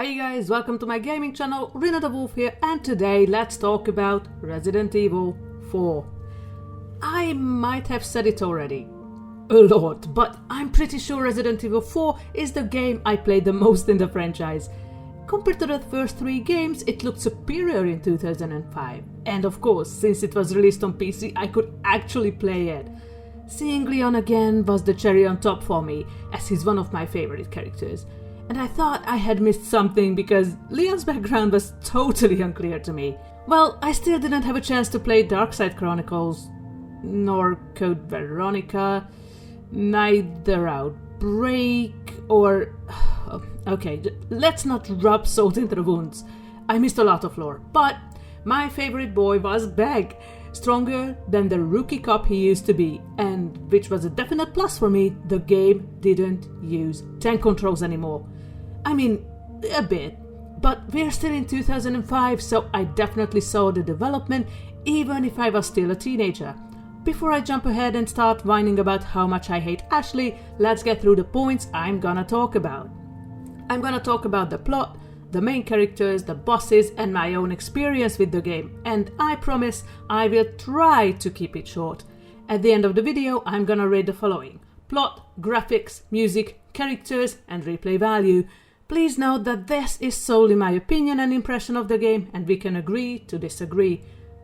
Hey guys, welcome to my gaming channel, Rina the Wolf here, and today let's talk about Resident Evil 4. I might have said it already a lot, but I'm pretty sure Resident Evil 4 is the game I played the most in the franchise. Compared to the first three games, it looked superior in 2005. And of course, since it was released on PC, I could actually play it. Seeing Leon again was the cherry on top for me, as he's one of my favorite characters. And I thought I had missed something because Leon's background was totally unclear to me. Well, I still didn't have a chance to play Darkside Chronicles, nor Code Veronica, neither Outbreak, or... Okay, let's not rub salt into the wounds. I missed a lot of lore, but my favorite boy was back, stronger than the rookie cop he used to be, and which was a definite plus for me, the game didn't use tank controls anymore. I mean, a bit, but we're still in 2005, so I definitely saw the development, even if I was still a teenager. Before I jump ahead and start whining about how much I hate Ashley, let's get through the points I'm gonna talk about. I'm gonna talk about the plot, the main characters, the bosses, and my own experience with the game, and I promise I will try to keep it short. At the end of the video, I'm gonna rate the following: plot, graphics, music, characters, and replay value. Please note that this is solely my opinion and impression of the game, and we can agree to disagree.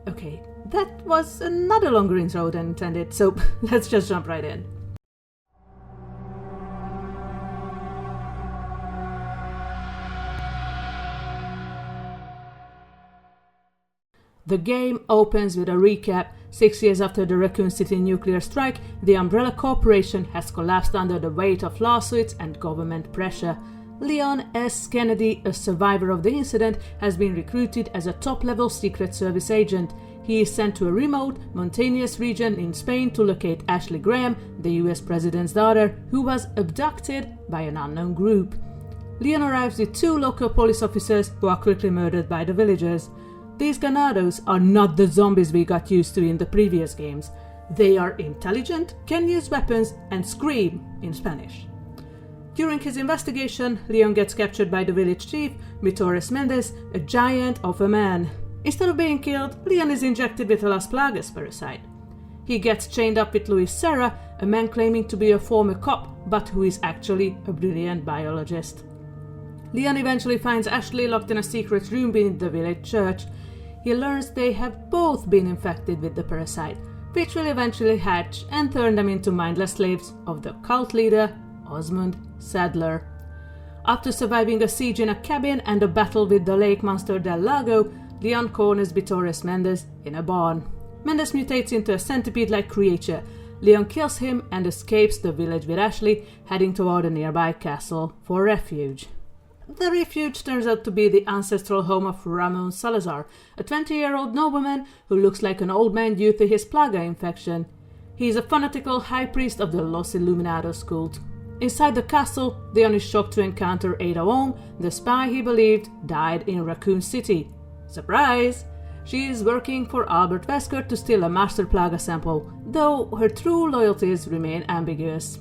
Okay, that was another longer intro than intended, so let's just jump right in. The game opens with a recap. 6 years after the Raccoon City nuclear strike, the Umbrella Corporation has collapsed under the weight of lawsuits and government pressure. Leon S. Kennedy, a survivor of the incident, has been recruited as a top-level Secret Service agent. He is sent to a remote, mountainous region in Spain to locate Ashley Graham, the US President's daughter, who was abducted by an unknown group. Leon arrives with two local police officers who are quickly murdered by the villagers. These ganados are not the zombies we got used to in the previous games. They are intelligent, can use weapons, and scream in Spanish. During his investigation, Leon gets captured by the village chief, Torres Mendez, a giant of a man. Instead of being killed, Leon is injected with a Las Plagas parasite. He gets chained up with Luis Serra, a man claiming to be a former cop, but who is actually a brilliant biologist. Leon eventually finds Ashley locked in a secret room beneath the village church. He learns they have both been infected with the parasite, which will eventually hatch and turn them into mindless slaves of the cult leader, Osmond Sadler. After surviving a siege in a cabin and a battle with the lake monster Del Lago, Leon corners Torres Mendez in a barn. Mendez mutates into a centipede-like creature. Leon kills him and escapes the village with Ashley, heading toward a nearby castle for refuge. The refuge turns out to be the ancestral home of Ramon Salazar, a 20-year-old nobleman who looks like an old man due to his Plaga infection. He is a fanatical high priest of the Los Illuminados cult. Inside the castle, Leon is shocked to encounter Ada Wong, the spy he believed died in Raccoon City. Surprise! She is working for Albert Wesker to steal a Master Plaga sample, though her true loyalties remain ambiguous.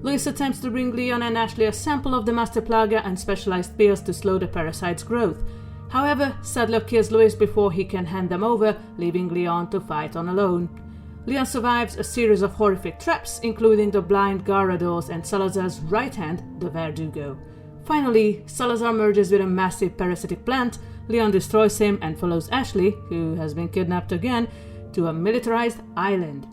Luis attempts to bring Leon and Ashley a sample of the Master Plaga and specialized pills to slow the parasite's growth. However, Sadler kills Luis before he can hand them over, leaving Leon to fight on alone. Leon survives a series of horrific traps, including the blind Garrados and Salazar's right hand, the Verdugo. Finally, Salazar merges with a massive parasitic plant. Leon destroys him and follows Ashley, who has been kidnapped again, to a militarized island.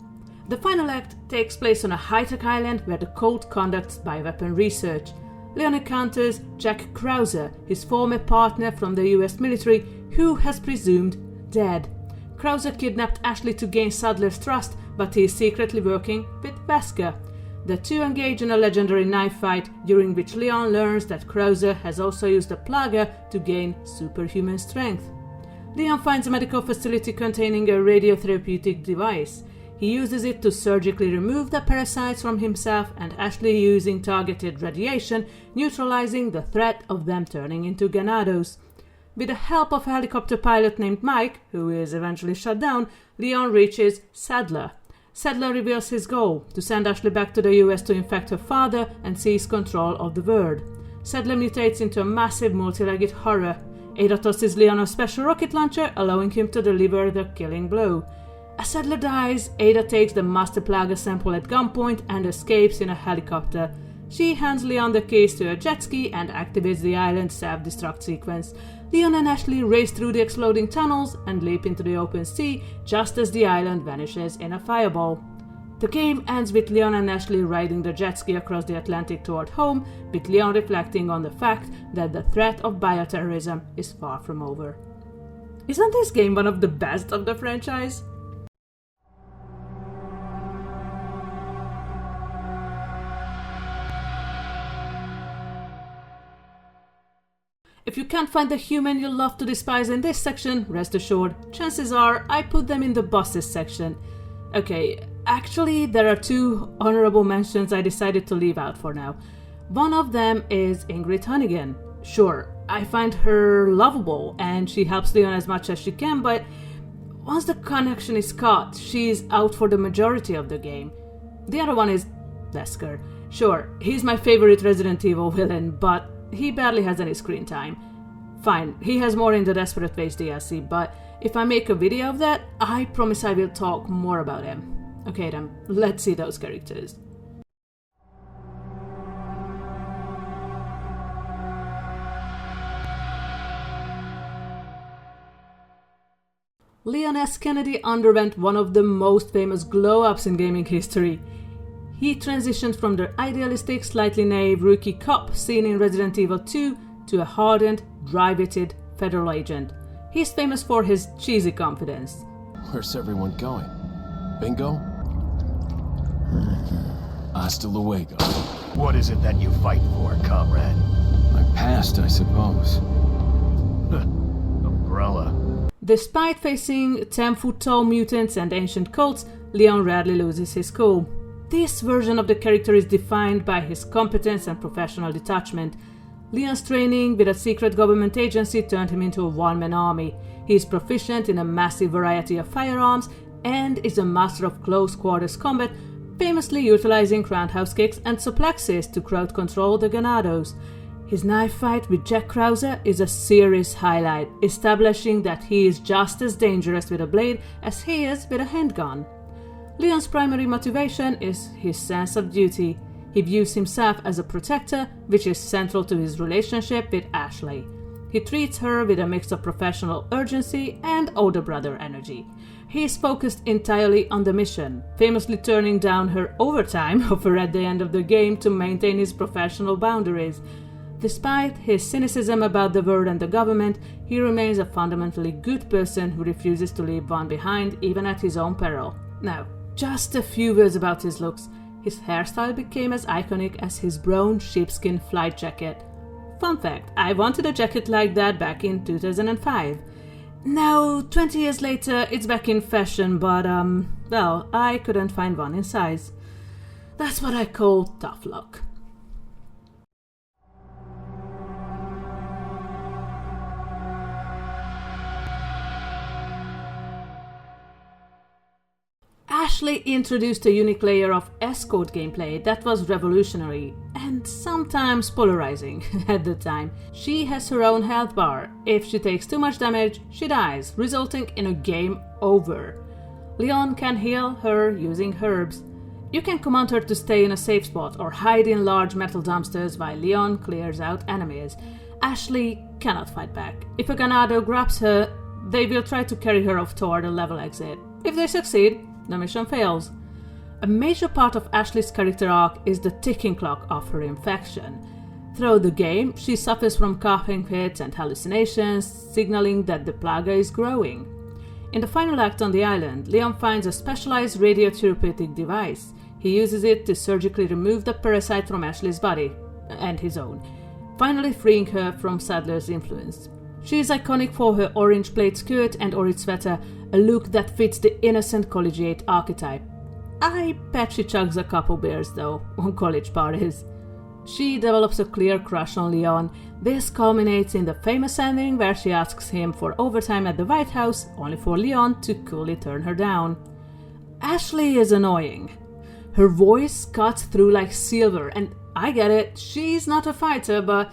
The final act takes place on a high-tech island where the cult conducts bioweapon research. Leon encounters Jack Krauser, his former partner from the US military, who has presumed dead. Krauser kidnapped Ashley to gain Sadler's trust, but he is secretly working with Wesker. The two engage in a legendary knife fight, during which Leon learns that Krauser has also used the Plaga to gain superhuman strength. Leon finds a medical facility containing a radiotherapeutic device. He uses it to surgically remove the parasites from himself and Ashley, using targeted radiation, neutralizing the threat of them turning into ganados. With the help of a helicopter pilot named Mike, who is eventually shot down, Leon reaches Sadler. Sadler reveals his goal: to send Ashley back to the US to infect her father and seize control of the world. Sadler mutates into a massive multi-legged horror. Ada tosses Leon a special rocket launcher, allowing him to deliver the killing blow. As Sadler dies, Ada takes the Master Plaga sample at gunpoint and escapes in a helicopter. She hands Leon the keys to a jet ski and activates the island's self-destruct sequence. Leon and Ashley race through the exploding tunnels and leap into the open sea just as the island vanishes in a fireball. The game ends with Leon and Ashley riding the jet ski across the Atlantic toward home, with Leon reflecting on the fact that the threat of bioterrorism is far from over. Isn't this game one of the best of the franchise? If you can't find the human you love to despise in this section, rest assured, chances are I put them in the bosses section. Okay, actually there are two honorable mentions I decided to leave out for now. One of them is Ingrid Hunnigan. Sure, I find her lovable and she helps Leon as much as she can, but once the connection is cut, she's out for the majority of the game. The other one is Wesker. Sure, he's my favorite Resident Evil villain, but he barely has any screen time. Fine, he has more in the Desperate Ways DLC, but if I make a video of that, I promise I will talk more about him. Okay then, let's see those characters. Leon S. Kennedy underwent one of the most famous glow-ups in gaming history. He transitioned from the idealistic, slightly naive rookie cop seen in Resident Evil 2 to a hardened, dry-witted federal agent. He's famous for his cheesy confidence. Where's everyone going? Bingo? Hasta luego. What is it that you fight for, comrade? My past, I suppose. Umbrella. Despite facing 10-foot-tall mutants and ancient cults, Leon rarely loses his cool. This version of the character is defined by his competence and professional detachment. Leon's training with a secret government agency turned him into a one-man army. He is proficient in a massive variety of firearms and is a master of close-quarters combat, famously utilizing roundhouse kicks and suplexes to crowd control the Ganados. His knife fight with Jack Krauser is a serious highlight, establishing that he is just as dangerous with a blade as he is with a handgun. Leon's primary motivation is his sense of duty. He views himself as a protector, which is central to his relationship with Ashley. He treats her with a mix of professional urgency and older brother energy. He is focused entirely on the mission, famously turning down her overtime offer at the end of the game to maintain his professional boundaries. Despite his cynicism about the world and the government, he remains a fundamentally good person who refuses to leave one behind even at his own peril. Now, just a few words about his looks. His hairstyle became as iconic as his brown sheepskin flight jacket. Fun fact, I wanted a jacket like that back in 2005. Now, 20 years later, it's back in fashion, but well, I couldn't find one in size. That's what I call tough luck. Ashley introduced a unique layer of escort gameplay that was revolutionary and sometimes polarizing at the time. She has her own health bar. If she takes too much damage, she dies, resulting in a game over. Leon can heal her using herbs. You can command her to stay in a safe spot or hide in large metal dumpsters while Leon clears out enemies. Ashley cannot fight back. If a Ganado grabs her, they will try to carry her off toward a level exit. If they succeed, the mission fails. A major part of Ashley's character arc is the ticking clock of her infection. Throughout the game, she suffers from coughing fits and hallucinations, signaling that the plaga is growing. In the final act on the island, Leon finds a specialized radiotherapeutic device. He uses it to surgically remove the parasite from Ashley's body, and his own, finally freeing her from Sadler's influence. She is iconic for her orange plaid skirt and orange sweater, a look that fits the innocent collegiate archetype. I bet she chugs a couple beers though, on college parties. She develops a clear crush on Leon. This culminates in the famous ending where she asks him for overtime at the White House, only for Leon to coolly turn her down. Ashley is annoying. Her voice cuts through like silver, and I get it, she's not a fighter, but...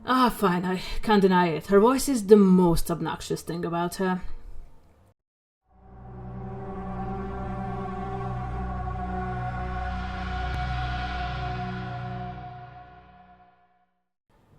fine, I can't deny it. Her voice is the most obnoxious thing about her.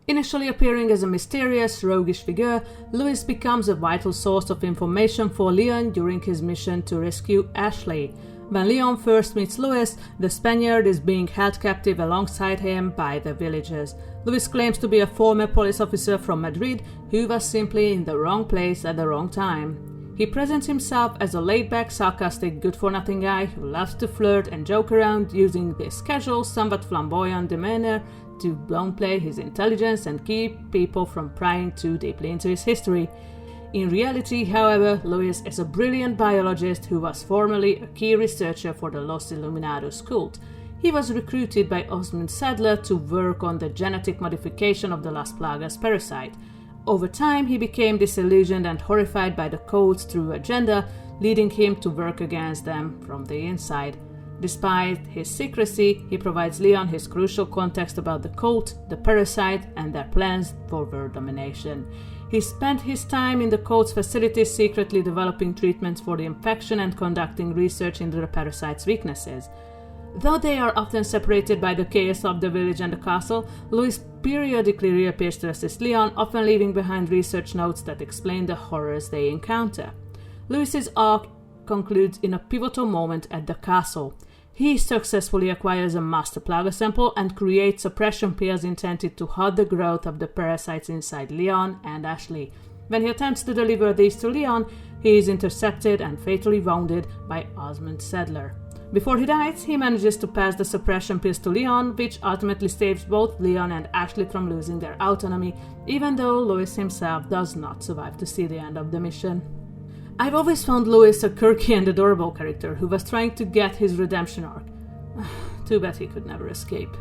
Initially appearing as a mysterious, roguish figure, Louis becomes a vital source of information for Leon during his mission to rescue Ashley. When Leon first meets Louis, the Spaniard is being held captive alongside him by the villagers. Louis claims to be a former police officer from Madrid who was simply in the wrong place at the wrong time. He presents himself as a laid-back, sarcastic, good-for-nothing guy who loves to flirt and joke around, using this casual, somewhat flamboyant demeanor to downplay his intelligence and keep people from prying too deeply into his history. In reality, however, Louis is a brilliant biologist who was formerly a key researcher for the Los Illuminados cult. He was recruited by Osmond Sadler to work on the genetic modification of the Las Plagas parasite. Over time, he became disillusioned and horrified by the cult's true agenda, leading him to work against them from the inside. Despite his secrecy, he provides Leon his crucial context about the cult, the parasite, and their plans for world domination. He spent his time in the cult's facilities secretly developing treatments for the infection and conducting research into the parasite's weaknesses. Though they are often separated by the chaos of the village and the castle, Louis periodically reappears to assist Leon, often leaving behind research notes that explain the horrors they encounter. Louis's arc concludes in a pivotal moment at the castle. He successfully acquires a master plaga sample and creates suppression pills intended to halt the growth of the parasites inside Leon and Ashley. When he attempts to deliver these to Leon, he is intercepted and fatally wounded by Osmond Sadler. Before he dies, he manages to pass the suppression pills to Leon, which ultimately saves both Leon and Ashley from losing their autonomy, even though Louis himself does not survive to see the end of the mission. I've always found Louis a quirky and adorable character who was trying to get his redemption arc. Too bad he could never escape.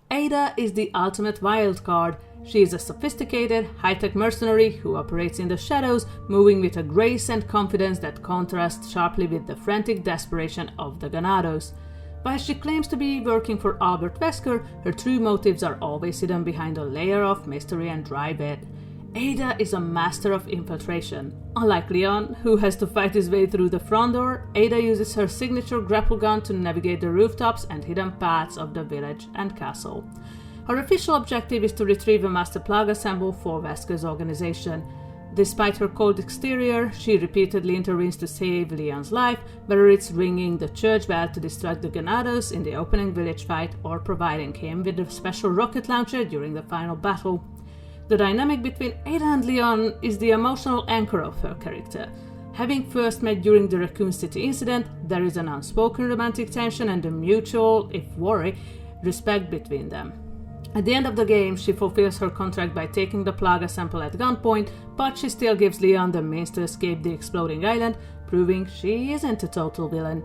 Ada is the ultimate wild card. She is a sophisticated, high-tech mercenary who operates in the shadows, moving with a grace and confidence that contrasts sharply with the frantic desperation of the Ganados. While she claims to be working for Albert Wesker, her true motives are always hidden behind a layer of mystery and dry wit. Ada is a master of infiltration. Unlike Leon, who has to fight his way through the front door, Ada uses her signature grapple gun to navigate the rooftops and hidden paths of the village and castle. Her official objective is to retrieve a master plaga sample for Wesker's organization. Despite her cold exterior, she repeatedly intervenes to save Leon's life, whether it's ringing the church bell to distract the Ganados in the opening village fight or providing him with a special rocket launcher during the final battle. The dynamic between Ada and Leon is the emotional anchor of her character. Having first met during the Raccoon City incident, there is an unspoken romantic tension and a mutual, if worry, respect between them. At the end of the game, she fulfills her contract by taking the Plaga sample at gunpoint, but she still gives Leon the means to escape the exploding island, proving she isn't a total villain.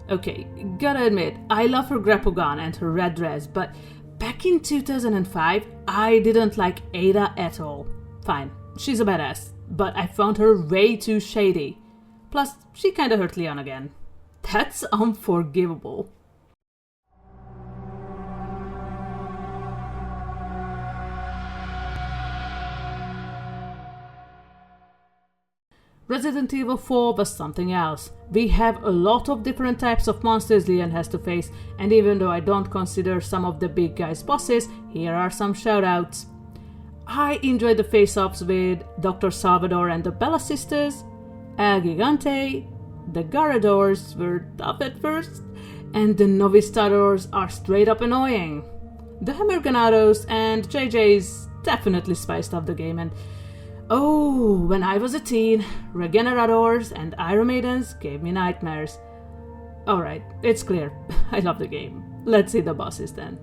Okay, gotta admit, I love her grapple gun and her red dress, but back in 2005, I didn't like Ada at all. Fine, she's a badass, but I found her way too shady. Plus, she kinda hurt Leon again. That's unforgivable. Resident Evil 4 was something else. We have a lot of different types of monsters Leon has to face, and even though I don't consider some of the big guys bosses, here are some shoutouts. I enjoyed the face-offs with Dr. Salvador and the Bella sisters, El Gigante, the Garradors were tough at first, and the Novistadors are straight up annoying. The Hammerganados and JJ's definitely spiced up the game, and oh, when I was a teen, Regeneradors and Iron Maidens gave me nightmares. Alright, it's clear. I love the game. Let's see the bosses then.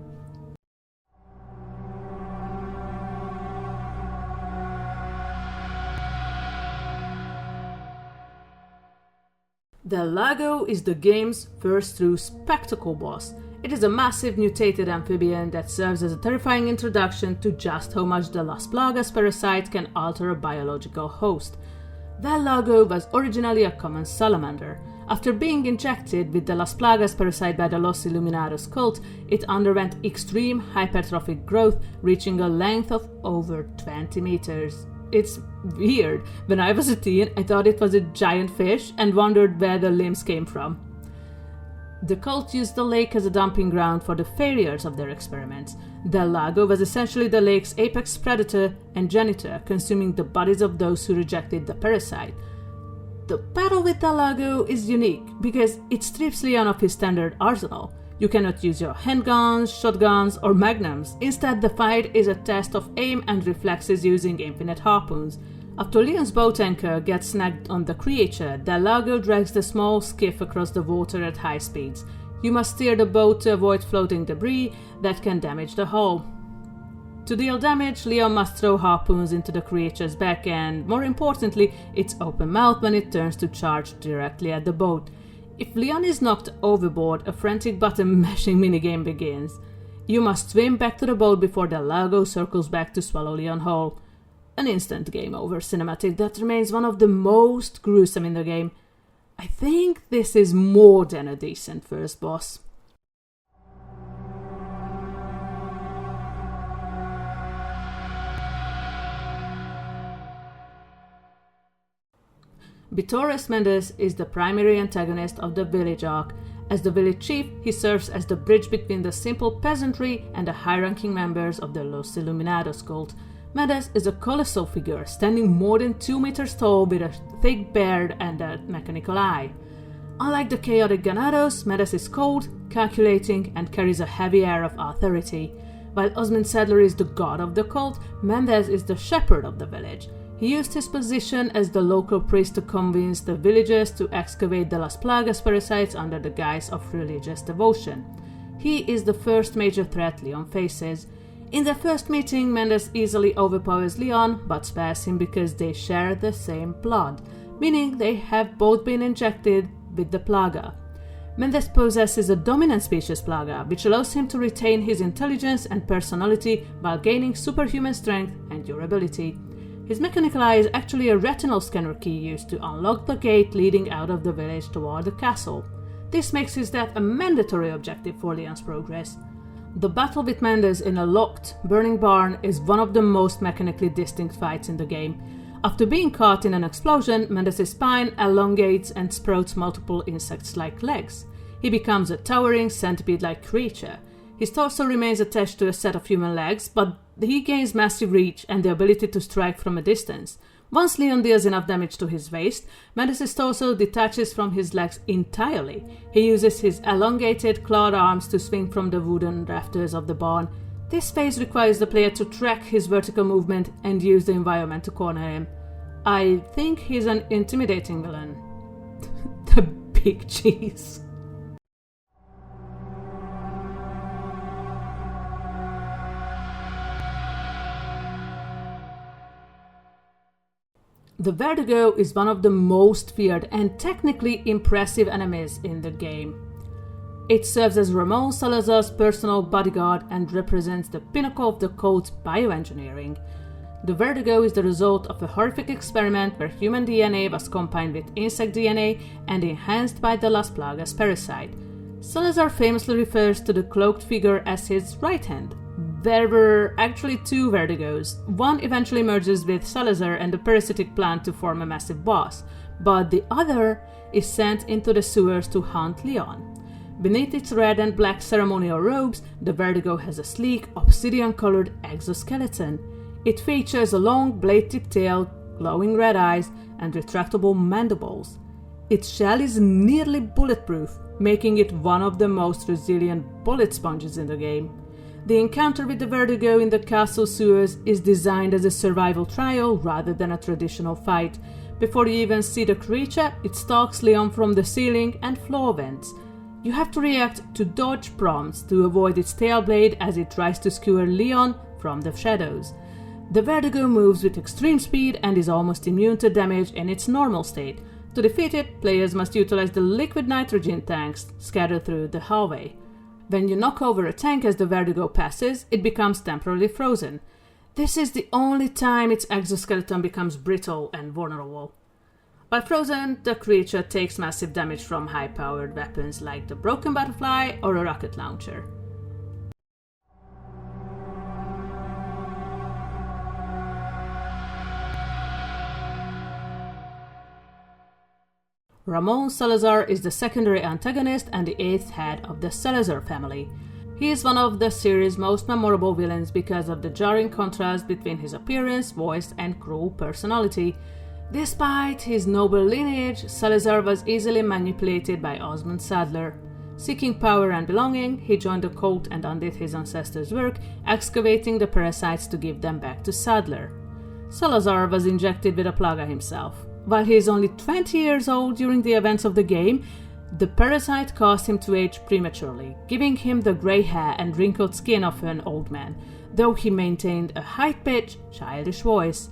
The Lago is the game's first true spectacle boss. It is a massive mutated amphibian that serves as a terrifying introduction to just how much the Las Plagas parasite can alter a biological host. Del Lago was originally a common salamander. After being injected with the Las Plagas parasite by the Los Illuminados cult, it underwent extreme hypertrophic growth, reaching a length of over 20 meters. It's weird. When I was a teen, I thought it was a giant fish and wondered where the limbs came from. The cult used the lake as a dumping ground for the failures of their experiments. Del Lago was essentially the lake's apex predator and janitor, consuming the bodies of those who rejected the parasite. The battle with Del Lago is unique because it strips Leon of his standard arsenal. You cannot use your handguns, shotguns, or magnums. Instead, the fight is a test of aim and reflexes using infinite harpoons. After Leon's boat anchor gets snagged on the creature, Del Lago drags the small skiff across the water at high speeds. You must steer the boat to avoid floating debris that can damage the hull. To deal damage, Leon must throw harpoons into the creature's back and, more importantly, its open mouth when it turns to charge directly at the boat. If Leon is knocked overboard, a frantic button mashing minigame begins. You must swim back to the boat before Del Lago circles back to swallow Leon whole. An instant game over cinematic that remains one of the most gruesome in the game. I think this is more than a decent first boss. Bitores Mendes is the primary antagonist of the village arc. As the village chief, he serves as the bridge between the simple peasantry and the high-ranking members of the Los Illuminados cult. Mendes is a colossal figure, standing more than 2 meters tall with a thick beard and a mechanical eye. Unlike the chaotic Ganados, Mendes is cold, calculating, and carries a heavy air of authority. While Osmond Sadler is the god of the cult, Mendes is the shepherd of the village. He used his position as the local priest to convince the villagers to excavate the Las Plagas parasites under the guise of religious devotion. He is the first major threat Leon faces. In their first meeting, Mendes easily overpowers Leon, but spares him because they share the same blood, meaning they have both been injected with the Plaga. Mendes possesses a dominant species Plaga, which allows him to retain his intelligence and personality while gaining superhuman strength and durability. His mechanical eye is actually a retinal scanner key used to unlock the gate leading out of the village toward the castle. This makes his death a mandatory objective for Leon's progress. The battle with Mendes in a locked, burning barn is one of the most mechanically distinct fights in the game. After being caught in an explosion, Mendes' spine elongates and sprouts multiple insect-like legs. He becomes a towering centipede-like creature. His torso remains attached to a set of human legs, but he gains massive reach and the ability to strike from a distance. Once Leon deals enough damage to his waist, Mendes' torso detaches from his legs entirely. He uses his elongated, clawed arms to swing from the wooden rafters of the barn. This phase requires the player to track his vertical movement and use the environment to corner him. I think he's an intimidating villain. The big cheese. The Vertigo is one of the most feared and technically impressive enemies in the game. It serves as Ramon Salazar's personal bodyguard and represents the pinnacle of the cult's bioengineering. The Vertigo is the result of a horrific experiment where human DNA was combined with insect DNA and enhanced by the Las Plagas parasite. Salazar famously refers to the cloaked figure as his right hand. There were actually two Vertigos. One eventually merges with Salazar and the parasitic plant to form a massive boss, but the other is sent into the sewers to hunt Leon. Beneath its red and black ceremonial robes, the Vertigo has a sleek, obsidian-colored exoskeleton. It features a long, blade-tipped tail, glowing red eyes, and retractable mandibles. Its shell is nearly bulletproof, making it one of the most resilient bullet sponges in the game. The encounter with the Vertigo in the castle sewers is designed as a survival trial rather than a traditional fight. Before you even see the creature, it stalks Leon from the ceiling and floor vents. You have to react to dodge prompts to avoid its tail blade as it tries to skewer Leon from the shadows. The Vertigo moves with extreme speed and is almost immune to damage in its normal state. To defeat it, players must utilize the liquid nitrogen tanks scattered through the hallway. When you knock over a tank as the vertigo passes, it becomes temporarily frozen. This is the only time its exoskeleton becomes brittle and vulnerable. While frozen, the creature takes massive damage from high-powered weapons like the broken butterfly or a rocket launcher. Ramon Salazar is the secondary antagonist and the eighth head of the Salazar family. He is one of the series' most memorable villains because of the jarring contrast between his appearance, voice, and cruel personality. Despite his noble lineage, Salazar was easily manipulated by Osmond Sadler. Seeking power and belonging, he joined the cult and undid his ancestors' work, excavating the parasites to give them back to Sadler. Salazar was injected with a plaga himself. While he is only 20 years old during the events of the game, the parasite caused him to age prematurely, giving him the grey hair and wrinkled skin of an old man, though he maintained a high-pitched, childish voice.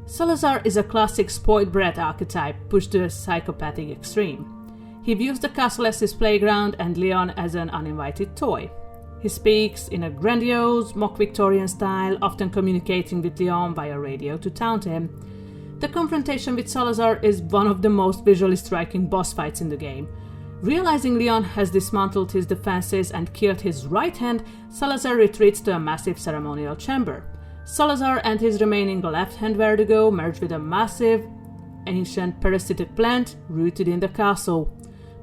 Salazar is a classic spoiled brat archetype pushed to a psychopathic extreme. He views the castle as his playground and Leon as an uninvited toy. He speaks in a grandiose, mock-Victorian style, often communicating with Leon via radio to taunt him. The confrontation with Salazar is one of the most visually striking boss fights in the game. Realizing Leon has dismantled his defenses and killed his right hand, Salazar retreats to a massive ceremonial chamber. Salazar and his remaining left-hand vertigo merge with a massive, ancient parasitic plant rooted in the castle.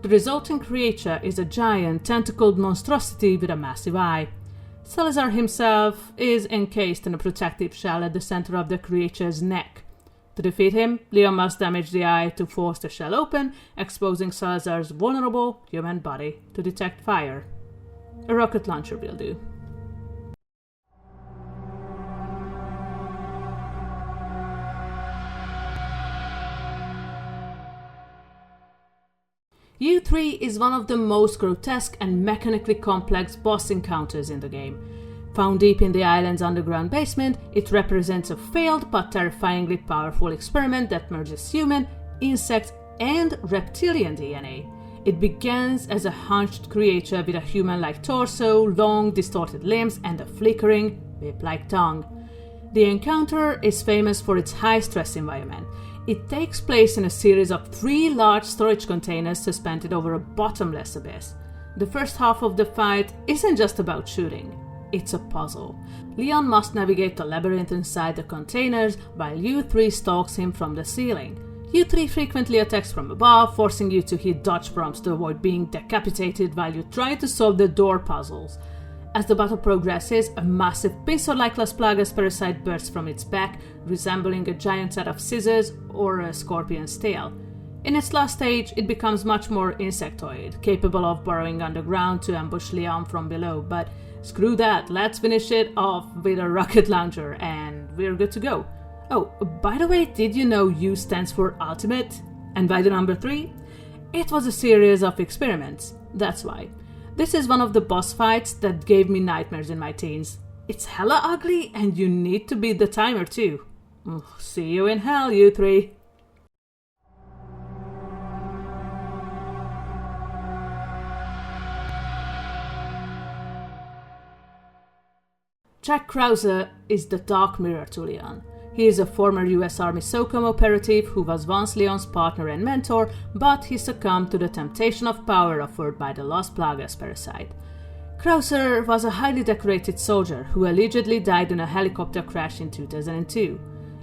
The resulting creature is a giant, tentacled monstrosity with a massive eye. Salazar himself is encased in a protective shell at the center of the creature's neck. To defeat him, Leon must damage the eye to force the shell open, exposing Salazar's vulnerable human body to detect fire. A rocket launcher will do. U3 is one of the most grotesque and mechanically complex boss encounters in the game. Found deep in the island's underground basement, it represents a failed but terrifyingly powerful experiment that merges human, insect, and reptilian DNA. It begins as a hunched creature with a human-like torso, long, distorted limbs, and a flickering, whip-like tongue. The encounter is famous for its high-stress environment. It takes place in a series of 3 large storage containers suspended over a bottomless abyss. The first half of the fight isn't just about shooting. It's a puzzle. Leon must navigate the labyrinth inside the containers while U3 stalks him from the ceiling. U3 frequently attacks from above, forcing you to hit dodge prompts to avoid being decapitated while you try to solve the door puzzles. As the battle progresses, a massive pincer-like Las Plagas parasite bursts from its back, resembling a giant set of scissors or a scorpion's tail. In its last stage, it becomes much more insectoid, capable of burrowing underground to ambush Leon from below, but screw that, let's finish it off with a rocket launcher and we're good to go. Oh, by the way, did you know U stands for Ultimate? And by the number 3? It was a series of experiments, that's why. This is one of the boss fights that gave me nightmares in my teens. It's hella ugly and you need to beat the timer too. See you in hell, U3. Jack Krauser is the dark mirror to Leon. He is a former US Army SOCOM operative who was once Leon's partner and mentor, but he succumbed to the temptation of power offered by the Las Plagas parasite. Krauser was a highly decorated soldier who allegedly died in a helicopter crash in 2002.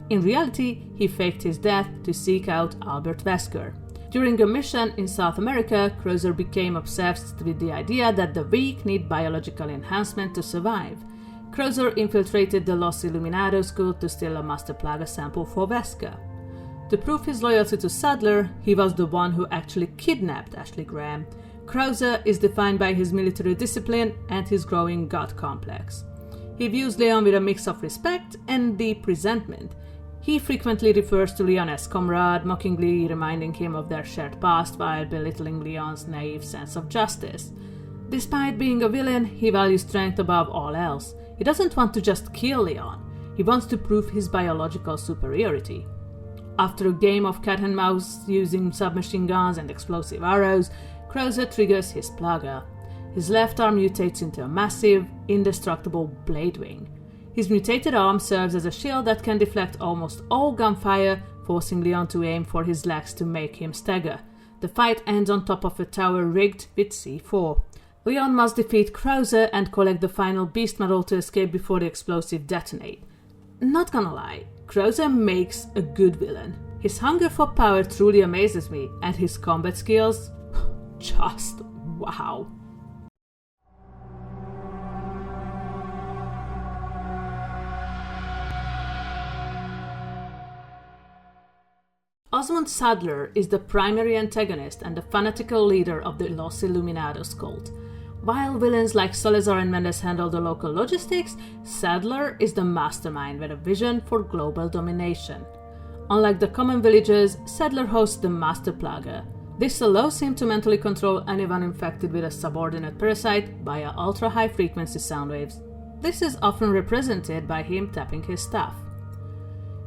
In reality, he faked his death to seek out Albert Wesker. During a mission in South America, Krauser became obsessed with the idea that the weak need biological enhancement to survive. Krauser infiltrated the Los Iluminados school to steal a master plaga sample for Wesker. To prove his loyalty to Sadler, he was the one who actually kidnapped Ashley Graham. Krauser is defined by his military discipline and his growing god complex. He views Leon with a mix of respect and deep resentment. He frequently refers to Leon as comrade, mockingly reminding him of their shared past while belittling Leon's naive sense of justice. Despite being a villain, he values strength above all else. He doesn't want to just kill Leon, he wants to prove his biological superiority. After a game of cat and mouse using submachine guns and explosive arrows, Krauser triggers his plaga. His left arm mutates into a massive, indestructible blade wing. His mutated arm serves as a shield that can deflect almost all gunfire, forcing Leon to aim for his legs to make him stagger. The fight ends on top of a tower rigged with C4. Leon must defeat Krauser and collect the final beast medal to escape before the explosive detonate. Not gonna lie, Krauser makes a good villain. His hunger for power truly amazes me, and his combat skills, just wow. Osmond Sadler is the primary antagonist and the fanatical leader of the Los Illuminados cult. While villains like Salazar and Mendes handle the local logistics, Sadler is the mastermind with a vision for global domination. Unlike the common villagers, Sadler hosts the Master Plaga. This allows him to mentally control anyone infected with a subordinate parasite via ultra-high frequency sound waves. This is often represented by him tapping his staff.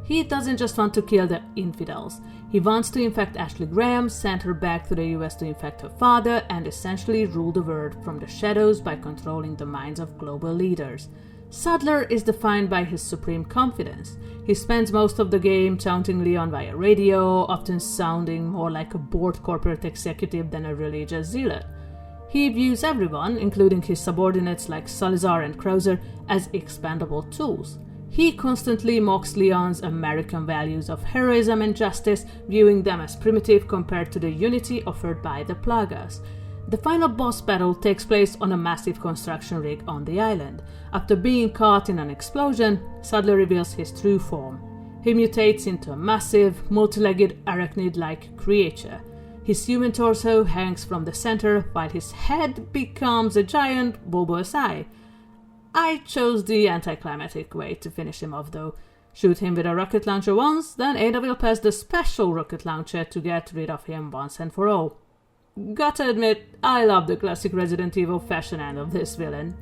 He doesn't just want to kill the infidels. He wants to infect Ashley Graham, send her back to the US to infect her father, and essentially rule the world from the shadows by controlling the minds of global leaders. Sadler is defined by his supreme confidence. He spends most of the game taunting Leon via radio, often sounding more like a bored corporate executive than a religious zealot. He views everyone, including his subordinates like Salazar and Krauser, as expendable tools. He constantly mocks Leon's American values of heroism and justice, viewing them as primitive compared to the unity offered by the Plagas. The final boss battle takes place on a massive construction rig on the island. After being caught in an explosion, Sadler reveals his true form. He mutates into a massive, multi-legged arachnid-like creature. His human torso hangs from the center, while his head becomes a giant bulbous eye. I chose the anticlimactic way to finish him off though. Shoot him with a rocket launcher once, then Ada will pass the special rocket launcher to get rid of him once and for all. Gotta admit, I love the classic Resident Evil fashion end of this villain.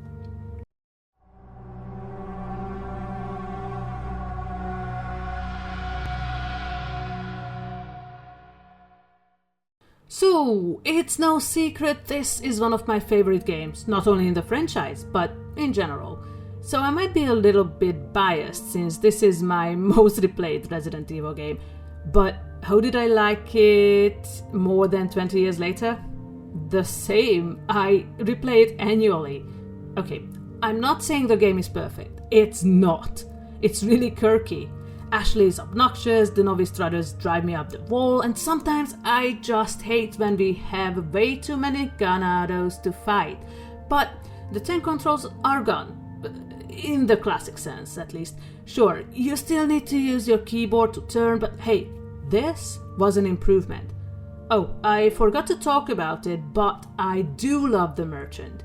So, it's no secret this is one of my favorite games, not only in the franchise, but in general. So I might be a little bit biased since this is my most replayed Resident Evil game. But how did I like it more than 20 years later? The same. I replay it annually. Okay, I'm not saying the game is perfect. It's not. It's really quirky. Ashley is obnoxious, the Novi Strutters drive me up the wall, and sometimes I just hate when we have way too many ganados to fight. But the tank controls are gone. In the classic sense, at least. Sure, you still need to use your keyboard to turn, but hey, this was an improvement. Oh, I forgot to talk about it, but I do love the merchant.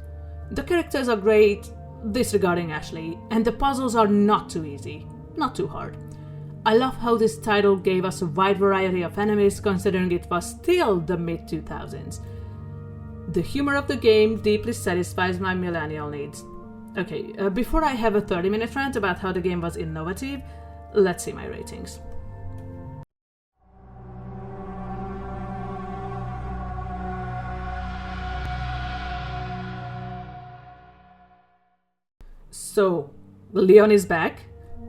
The characters are great, disregarding Ashley, and the puzzles are not too easy, not too hard. I love how this title gave us a wide variety of enemies considering it was still the mid-2000s. The humor of the game deeply satisfies my millennial needs. Okay, before I have a 30-minute rant about how the game was innovative, let's see my ratings. So, Leon is back,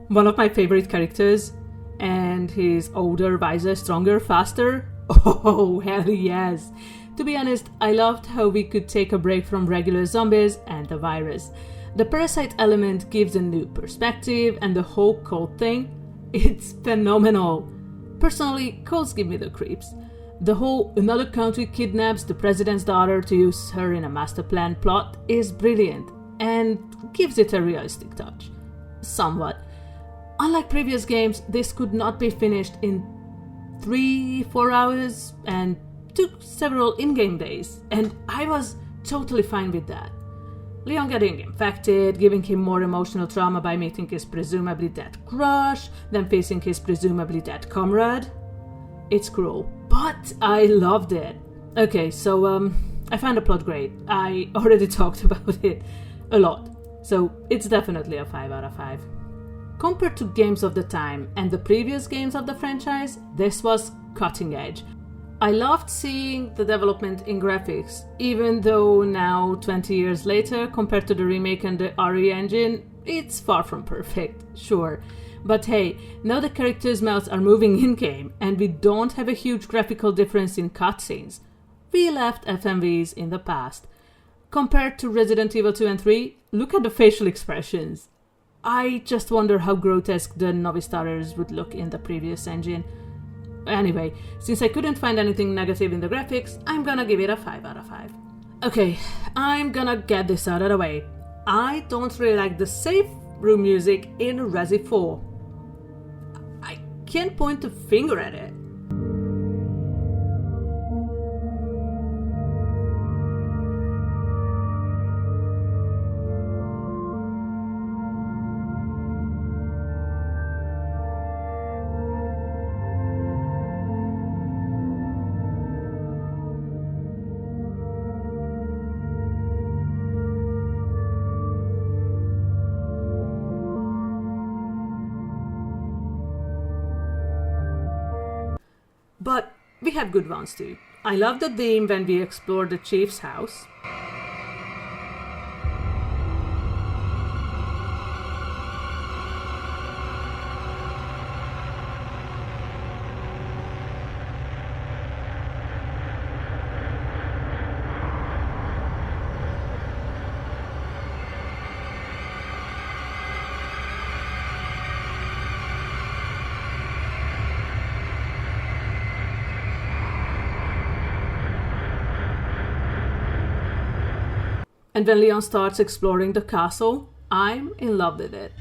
one of my favorite characters, and he's older, wiser, stronger, faster. Oh, hell yes! To be honest, I loved how we could take a break from regular zombies and the virus. The parasite element gives a new perspective, and the whole cult thing, it's phenomenal. Personally, cults give me the creeps. The whole another country kidnaps the president's daughter to use her in a master plan plot is brilliant, and gives it a realistic touch. Somewhat. Unlike previous games, this could not be finished in 3-4 hours and took several in-game days, and I was totally fine with that. Leon getting infected, giving him more emotional trauma by meeting his presumably dead crush, then facing his presumably dead comrade. It's cruel, but I loved it. Okay, so I found the plot great. I already talked about it a lot, so it's definitely a 5 out of 5. Compared to games of the time and the previous games of the franchise, this was cutting edge. I loved seeing the development in graphics, even though now, 20 years later, compared to the remake and the RE engine, it's far from perfect, sure. But hey, now the characters' mouths are moving in-game, and we don't have a huge graphical difference in cutscenes. We left FMVs in the past. Compared to Resident Evil 2 and 3, look at the facial expressions. I just wonder how grotesque the novice starters would look in the previous engine. Anyway, since I couldn't find anything negative in the graphics, I'm gonna give it a 5 out of 5. Okay, I'm gonna get this out of the way. I don't really like the safe room music in Resi 4. I can't point a finger at it. But we have good ones too. I love the theme when we explore the chief's house. And when Leon starts exploring the castle, I'm in love with it.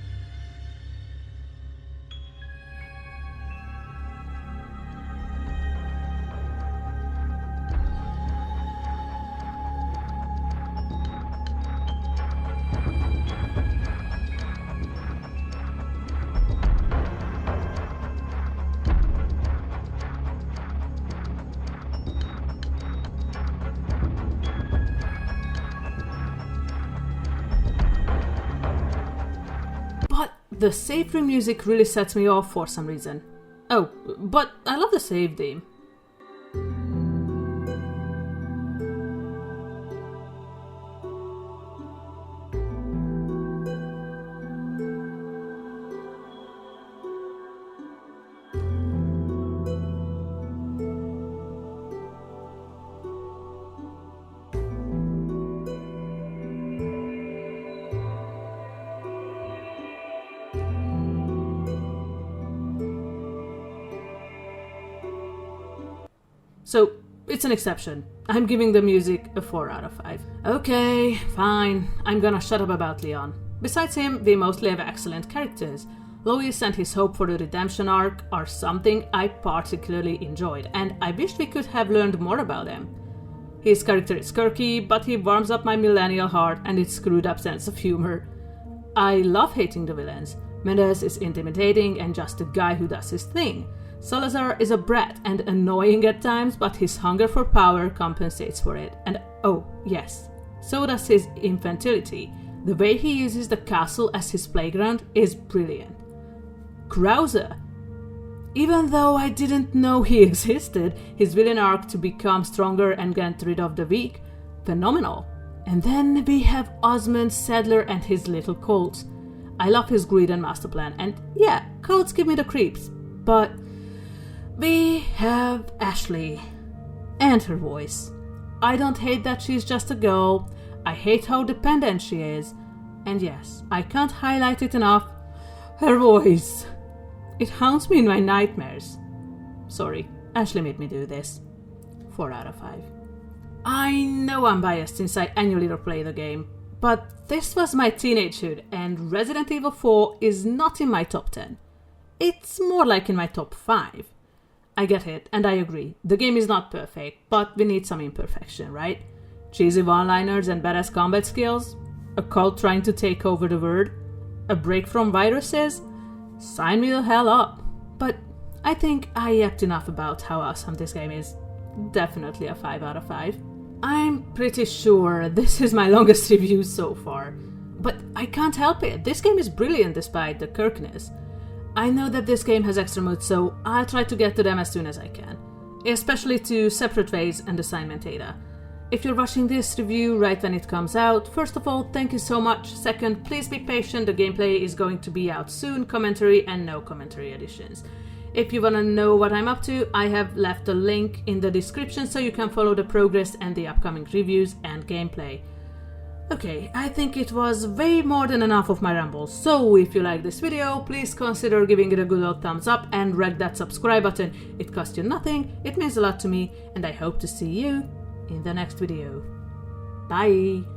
The save room music really sets me off for some reason. Oh, but I love the save theme. So, it's an exception. I'm giving the music a 4 out of 5. Okay, fine. I'm gonna shut up about Leon. Besides him, we mostly have excellent characters. Lois and his hope for the redemption arc are something I particularly enjoyed, and I wished we could have learned more about him. His character is quirky, but he warms up my millennial heart and its screwed up sense of humor. I love hating the villains. Mendes is intimidating and just a guy who does his thing. Salazar is a brat and annoying at times, but his hunger for power compensates for it. And oh, yes, so does his infantility. The way he uses the castle as his playground is brilliant. Krauser. Even though I didn't know he existed, his villain arc to become stronger and get rid of the weak, phenomenal. And then we have Osmond Sadler and his little cults. I love his greed and master plan, and yeah, cults give me the creeps, but we have Ashley and her voice. I don't hate that she's just a girl. I hate how dependent she is. And yes, I can't highlight it enough. Her voice. It haunts me in my nightmares. Sorry, Ashley made me do this. 4 out of 5. I know I'm biased since I annually replay the game, but this was my teenagehood and Resident Evil 4 is not in my top 10. It's more like in my top 5. I get it, and I agree. The game is not perfect, but we need some imperfection, right? Cheesy one-liners and badass combat skills? A cult trying to take over the world? A break from viruses? Sign me the hell up. But I think I yapped enough about how awesome this game is. Definitely a 5 out of 5. I'm pretty sure this is my longest review so far. But I can't help it. This game is brilliant despite the quirkiness. I know that this game has extra modes, so I'll try to get to them as soon as I can. especially to separate ways and assignment data. If you're watching this review right when it comes out, first of all, thank you so much. Second, please be patient, the gameplay is going to be out soon, commentary and no commentary editions. If you wanna know what I'm up to, I have left a link in the description so you can follow the progress and the upcoming reviews and gameplay. Okay, I think it was way more than enough of my rambles, so if you like this video, please consider giving it a good old thumbs up and wreck that subscribe button. It costs you nothing, it means a lot to me, and I hope to see you in the next video. Bye!